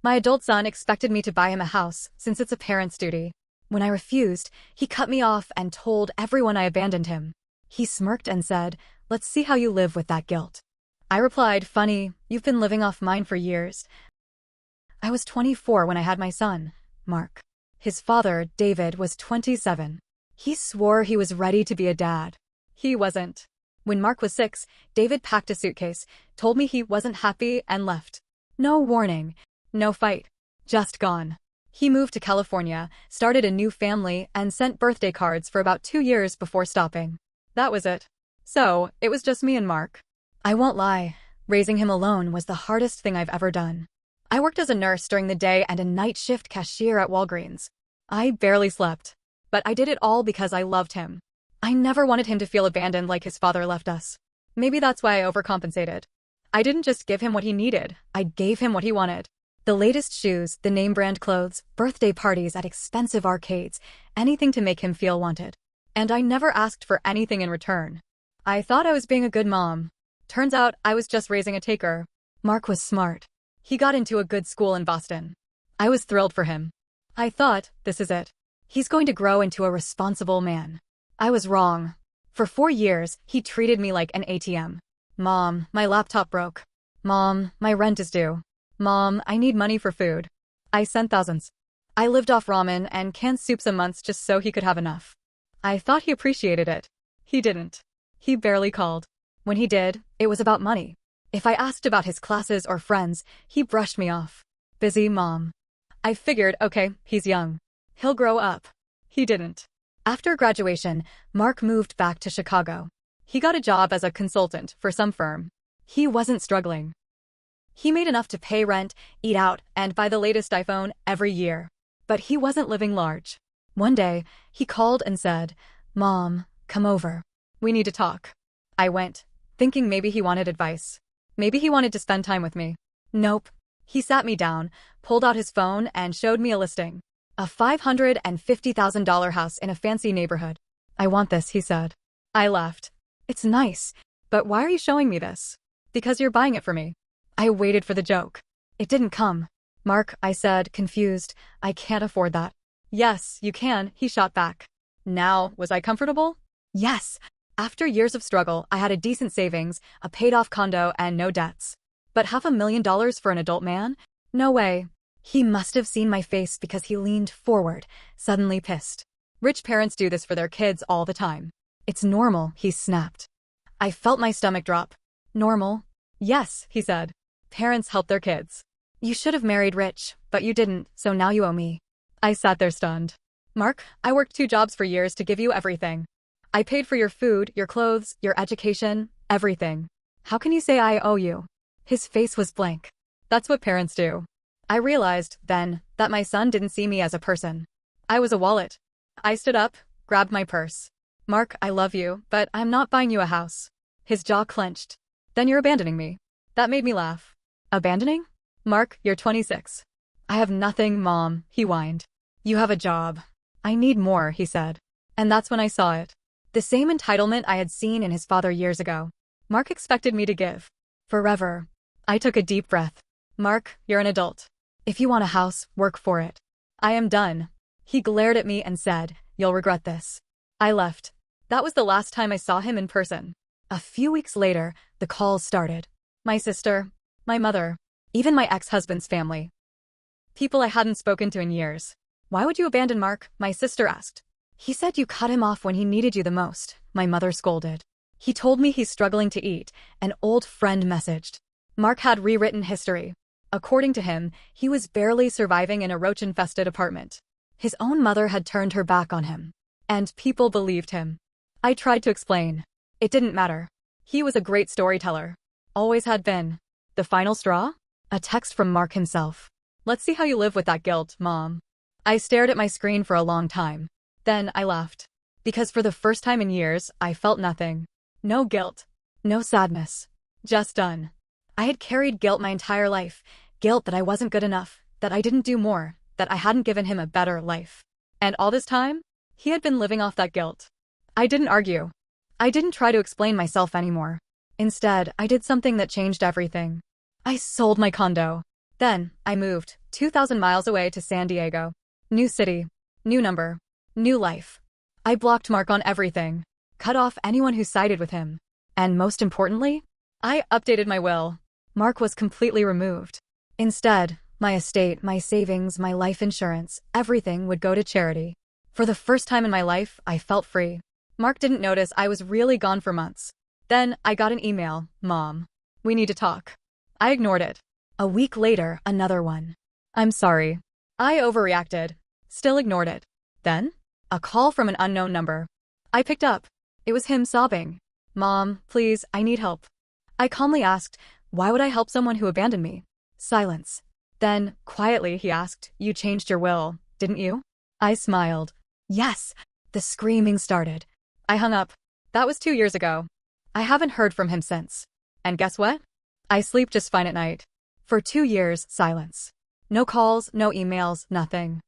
My adult son expected me to buy him a house, since it's a parent's duty. When I refused, he cut me off and told everyone I abandoned him. He smirked and said, "Let's see how you live with that guilt." I replied, "Funny, you've been living off mine for years." I was 24 when I had my son, Mark. His father, David, was 27. He swore he was ready to be a dad. He wasn't. When Mark was 6, David packed a suitcase, told me he wasn't happy, and left. No warning. No fight. Just gone. He moved to California, started a new family, and sent birthday cards for about 2 years before stopping. That was it. So, it was just me and Mark. I won't lie, raising him alone was the hardest thing I've ever done. I worked as a nurse during the day and a night shift cashier at Walgreens. I barely slept. But I did it all because I loved him. I never wanted him to feel abandoned like his father left us. Maybe that's why I overcompensated. I didn't just give him what he needed, I gave him what he wanted. The latest shoes, the name brand clothes, birthday parties at expensive arcades, anything to make him feel wanted. And I never asked for anything in return. I thought I was being a good mom. Turns out I was just raising a taker. Mark was smart. He got into a good school in Boston. I was thrilled for him. I thought, this is it. He's going to grow into a responsible man. I was wrong. For 4 years, he treated me like an ATM. Mom, my laptop broke. Mom, my rent is due. Mom, I need money for food. I sent thousands. I lived off ramen and canned soups a month just so he could have enough. I thought he appreciated it. He didn't. He barely called. When he did, it was about money. If I asked about his classes or friends, he brushed me off. Busy mom. I figured, okay, he's young. He'll grow up. He didn't. After graduation, Mark moved back to Chicago. He got a job as a consultant for some firm. He wasn't struggling. He made enough to pay rent, eat out, and buy the latest iPhone every year. But he wasn't living large. One day, he called and said, "Mom, come over. We need to talk." I went, thinking maybe he wanted advice. Maybe he wanted to spend time with me. Nope. He sat me down, pulled out his phone, and showed me a listing. A $550,000 house in a fancy neighborhood. "I want this," he said. I laughed. "It's nice, but why are you showing me this?" "Because you're buying it for me." I waited for the joke. It didn't come. "Mark," I said, confused, "I can't afford that." "Yes, you can," he shot back. Now, was I comfortable? Yes. After years of struggle, I had a decent savings, a paid-off condo, and no debts. But $500,000 for an adult man? No way. He must have seen my face because he leaned forward, suddenly pissed. Rich parents do this for their kids all the time. "It's normal," he snapped. I felt my stomach drop. "Normal?" "Yes," he said. "Parents help their kids. You should have married rich, but you didn't, so now you owe me." I sat there stunned. "Mark, I worked 2 jobs for years to give you everything. I paid for your food, your clothes, your education, everything. How can you say I owe you?" His face was blank. That's what parents do. I realized, then, that my son didn't see me as a person. I was a wallet. I stood up, grabbed my purse. "Mark, I love you, but I'm not buying you a house." His jaw clenched. "Then you're abandoning me." That made me laugh. "Abandoning? Mark, you're 26. "I have nothing, Mom," he whined. "You have a job." "I need more," he said. And that's when I saw it. The same entitlement I had seen in his father years ago. Mark expected me to give. Forever. I took a deep breath. "Mark, you're an adult. If you want a house, work for it. I am done." He glared at me and said, "You'll regret this." I left. That was the last time I saw him in person. A few weeks later, the calls started. My sister, my mother, even my ex-husband's family. People I hadn't spoken to in years. "Why would you abandon Mark?" my sister asked. "He said you cut him off when he needed you the most," my mother scolded. "He told me he's struggling to eat," an old friend messaged. Mark had rewritten history. According to him, he was barely surviving in a roach-infested apartment. His own mother had turned her back on him. And people believed him. I tried to explain. It didn't matter. He was a great storyteller. Always had been. The final straw? A text from Mark himself. "Let's see how you live with that guilt, Mom." I stared at my screen for a long time. Then I laughed. Because for the first time in years, I felt nothing. No guilt. No sadness. Just done. I had carried guilt my entire life. Guilt that I wasn't good enough, that I didn't do more, that I hadn't given him a better life. And all this time, he had been living off that guilt. I didn't argue. I didn't try to explain myself anymore. Instead, I did something that changed everything. I sold my condo. Then, I moved 2,000 miles away to San Diego. New city, new number, new life. I blocked Mark on everything, cut off anyone who sided with him. And most importantly, I updated my will. Mark was completely removed. Instead, my estate, my savings, my life insurance, everything would go to charity. For the first time in my life, I felt free. Mark didn't notice I was really gone for months. Then, I got an email, "Mom, we need to talk." I ignored it. A week later, another one. "I'm sorry. I overreacted." Still ignored it. Then, a call from an unknown number. I picked up. It was him sobbing. "Mom, please, I need help." I calmly asked, "Why would I help someone who abandoned me?" Silence. Then, quietly, he asked, "You changed your will, didn't you?" I smiled. Yes. The screaming started. I hung up. That was 2 years ago. I haven't heard from him since. And guess what? I sleep just fine at night. For 2 years, silence. No calls, no emails, nothing.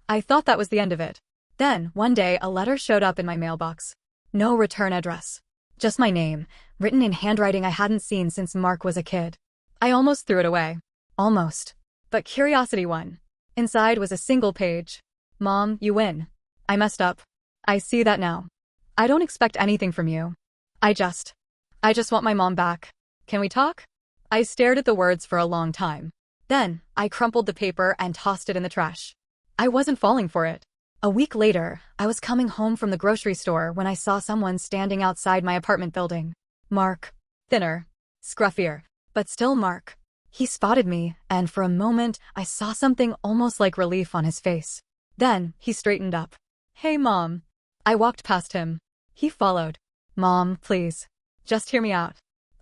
I thought that was the end of it. Then, one day, a letter showed up in my mailbox. No return address. Just my name, written in handwriting I hadn't seen since Mark was a kid. I almost threw it away. Almost. But curiosity won. Inside was a single page. "Mom, you win. I messed up. I see that now. I don't expect anything from you. I just want my mom back. Can we talk?" I stared at the words for a long time. Then, I crumpled the paper and tossed it in the trash. I wasn't falling for it. A week later, I was coming home from the grocery store when I saw someone standing outside my apartment building. Mark. Thinner. Scruffier. But still Mark. He spotted me, and for a moment, I saw something almost like relief on his face. Then, he straightened up. "Hey, Mom." I walked past him. He followed. "Mom, please. Just hear me out."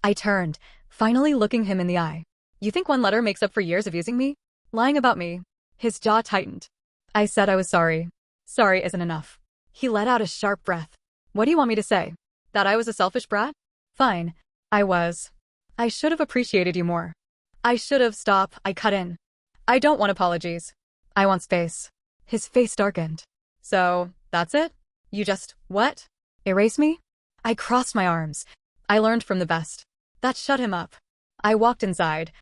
I turned, finally looking him in the eye. "You think one letter makes up for years of using me? Lying about me?" His jaw tightened. I said I was sorry. Sorry isn't enough. He let out a sharp breath. "What do you want me to say? That I was a selfish brat? Fine. I was. I should have appreciated you more. I should have stopped." I cut in. "I don't want apologies. I want space." His face darkened. "So, that's it? You just, what? Erase me?" I crossed my arms. I learned from the best. That shut him up. I walked inside.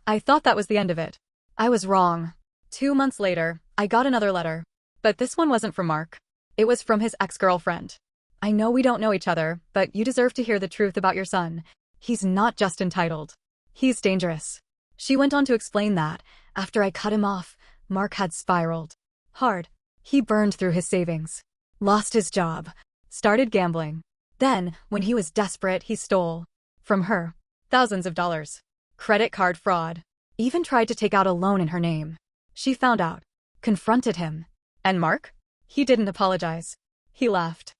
I thought that was the end of it. I was wrong. 2 months later, I got another letter. But this one wasn't from Mark. It was from his ex-girlfriend. "I know we don't know each other, but you deserve to hear the truth about your son. He's not just entitled. He's dangerous." She went on to explain that, after I cut him off, Mark had spiraled. Hard. He burned through his savings. Lost his job. Started gambling. Then, when he was desperate, he stole. From her. Thousands of dollars. Credit card fraud. Even tried to take out a loan in her name. She found out. Confronted him. And Mark? He didn't apologize. He laughed.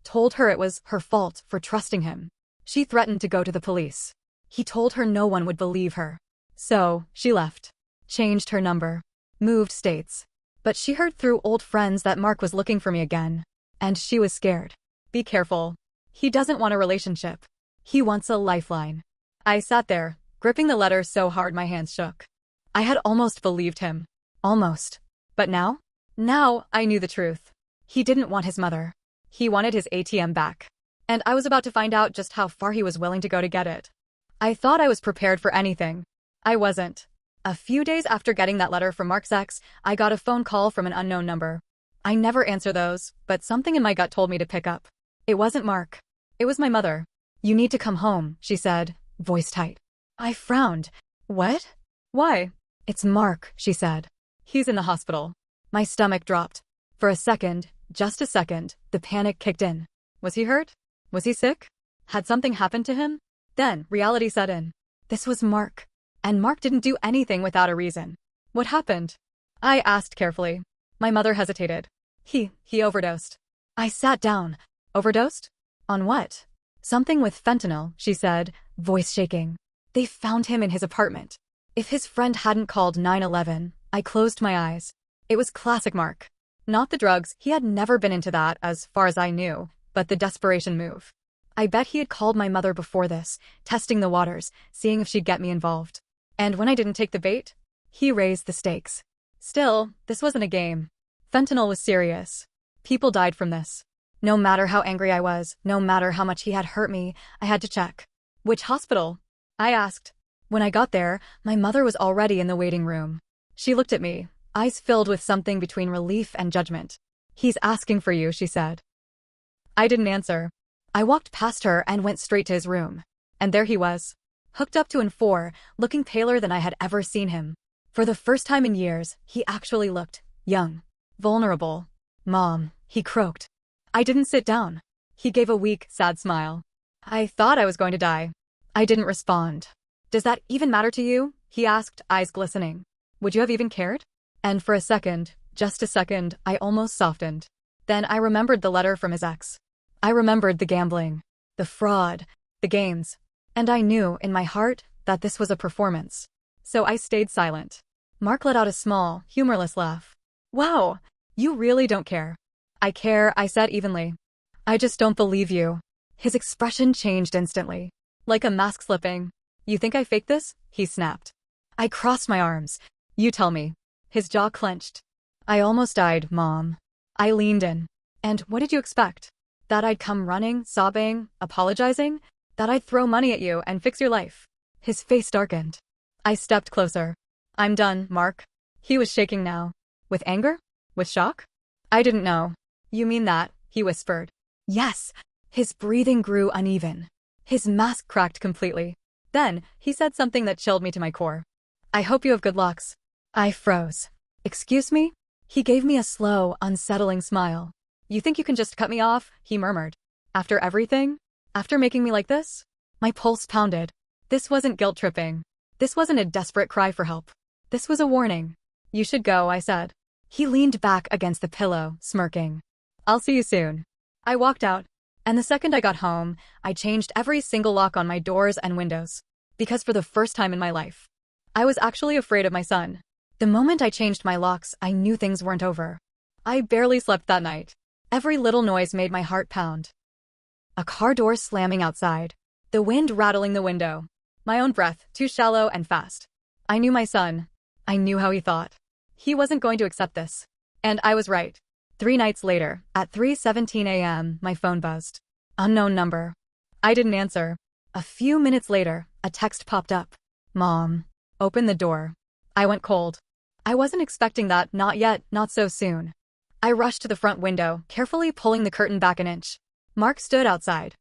Told her it was her fault for trusting him. She threatened to go to the police. He told her no one would believe her. So, she left. Changed her number. Moved states. But she heard through old friends that Mark was looking for me again. And she was scared. Be careful. He doesn't want a relationship. He wants a lifeline. I sat there, gripping the letter so hard my hands shook. I had almost believed him. Almost. But now? Now, I knew the truth. He didn't want his mother. He wanted his ATM back. And I was about to find out just how far he was willing to go to get it. I thought I was prepared for anything. I wasn't. A few days after getting that letter from Mark's ex, I got a phone call from an unknown number. I never answer those, but something in my gut told me to pick up. It wasn't Mark. It was my mother. "You need to come home," she said, voice tight. I frowned. "What? Why?" "It's Mark," she said. "He's in the hospital." My stomach dropped. For a second, just a second, the panic kicked in. Was he hurt? Was he sick? Had something happened to him? Then, reality set in. This was Mark. And Mark didn't do anything without a reason. "What happened?" I asked carefully. My mother hesitated. He overdosed." I sat down. "Overdosed? On what?" "Something with fentanyl," she said, voice shaking. "They found him in his apartment." If his friend hadn't called 911, I closed my eyes. It was classic Mark. Not the drugs, he had never been into that as far as I knew, but the desperation move. I bet he had called my mother before this, testing the waters, seeing if she'd get me involved. And when I didn't take the bait, he raised the stakes. Still, this wasn't a game. Fentanyl was serious. People died from this. No matter how angry I was, no matter how much he had hurt me, I had to check. "Which hospital?" I asked. When I got there, my mother was already in the waiting room. She looked at me, eyes filled with something between relief and judgment. "He's asking for you," she said. I didn't answer. I walked past her and went straight to his room. And there he was, hooked up to an 4, looking paler than I had ever seen him. For the first time in years, he actually looked young, vulnerable. "Mom," he croaked. I didn't sit down. He gave a weak, sad smile. I thought I was going to die. I didn't respond. "Does that even matter to you?" he asked, eyes glistening. "Would you have even cared?" And for a second, just a second, I almost softened. Then I remembered the letter from his ex. I remembered the gambling, the fraud, the games. And I knew, in my heart, that this was a performance. So I stayed silent. Mark let out a small, humorless laugh. "Wow, you really don't care." "I care," I said evenly. "I just don't believe you." His expression changed instantly. Like a mask slipping. "You think I faked this?" he snapped. I crossed my arms. "You tell me." His jaw clenched. "I almost died, Mom." I leaned in. "And what did you expect? That I'd come running, sobbing, apologizing? That I'd throw money at you and fix your life?" His face darkened. I stepped closer. "I'm done, Mark." He was shaking now. With anger? With shock? I didn't know. "You mean that?" he whispered. "Yes." His breathing grew uneven. His mask cracked completely. Then, he said something that chilled me to my core. "I hope you have good lucks." I froze. "Excuse me?" He gave me a slow, unsettling smile. "You think you can just cut me off?" he murmured. "After everything? After making me like this?" My pulse pounded. This wasn't guilt-tripping. This wasn't a desperate cry for help. This was a warning. "You should go," I said. He leaned back against the pillow, smirking. "I'll see you soon." I walked out. And the second I got home, I changed every single lock on my doors and windows. Because for the first time in my life, I was actually afraid of my son. The moment I changed my locks, I knew things weren't over. I barely slept that night. Every little noise made my heart pound. A car door slamming outside. The wind rattling the window. My own breath, too shallow and fast. I knew my son. I knew how he thought. He wasn't going to accept this. And I was right. 3 nights later, at 3:17 a.m., my phone buzzed. Unknown number. I didn't answer. A few minutes later, a text popped up. "Mom, open the door." I went cold. I wasn't expecting that, not yet, not so soon. I rushed to the front window, carefully pulling the curtain back an inch. Mark stood outside.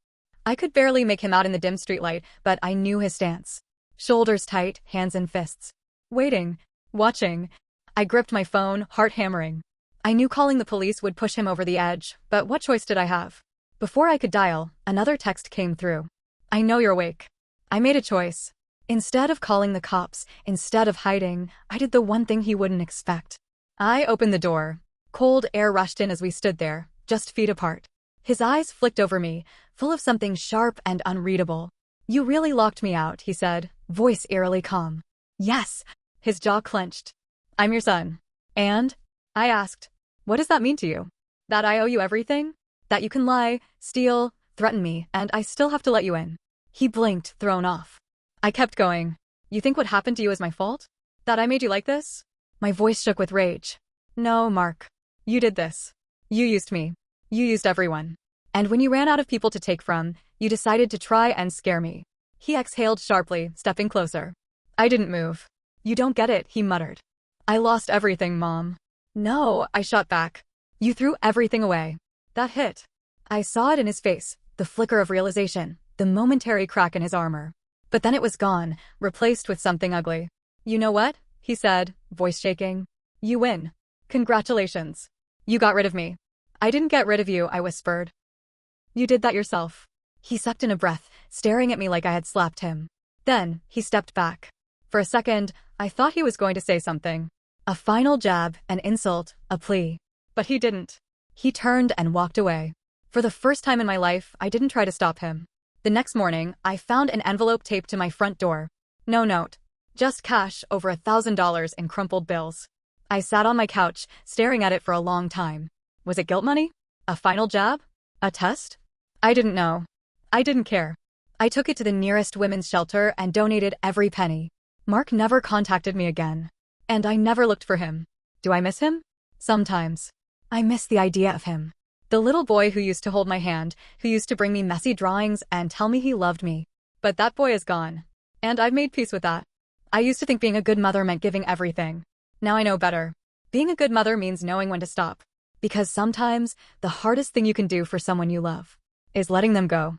I could barely make him out in the dim streetlight, but I knew his stance. Shoulders tight, hands in fists. Waiting. Watching. I gripped my phone, heart hammering. I knew calling the police would push him over the edge, but what choice did I have? Before I could dial, another text came through. "I know you're awake." I made a choice. Instead of calling the cops, instead of hiding, I did the one thing he wouldn't expect. I opened the door. Cold air rushed in as we stood there, just feet apart. His eyes flicked over me, full of something sharp and unreadable. "You really locked me out," he said, voice eerily calm. "Yes." His jaw clenched. "I'm your son." "And?" I asked. "What does that mean to you? That I owe you everything? That you can lie, steal, threaten me, and I still have to let you in?" He blinked, thrown off. I kept going. "You think what happened to you is my fault? That I made you like this?" My voice shook with rage. "No, Mark. You did this. You used me. You used everyone. And when you ran out of people to take from, you decided to try and scare me." He exhaled sharply, stepping closer. I didn't move. "You don't get it," he muttered. "I lost everything, Mom." "No," I shot back. "You threw everything away." That hit. I saw it in his face, the flicker of realization, the momentary crack in his armor. But then it was gone, replaced with something ugly. "You know what?" he said, voice shaking. "You win. Congratulations. You got rid of me." "I didn't get rid of you," I whispered. "You did that yourself." He sucked in a breath, staring at me like I had slapped him. Then, he stepped back. For a second, I thought he was going to say something. A final jab, an insult, a plea. But he didn't. He turned and walked away. For the first time in my life, I didn't try to stop him. The next morning, I found an envelope taped to my front door. No note. Just cash, over $1,000 in crumpled bills. I sat on my couch, staring at it for a long time. Was it guilt money? A final jab? A test? I didn't know. I didn't care. I took it to the nearest women's shelter and donated every penny. Mark never contacted me again. And I never looked for him. Do I miss him? Sometimes. I miss the idea of him. The little boy who used to hold my hand, who used to bring me messy drawings and tell me he loved me. But that boy is gone. And I've made peace with that. I used to think being a good mother meant giving everything. Now I know better. Being a good mother means knowing when to stop. Because sometimes, the hardest thing you can do for someone you love is letting them go.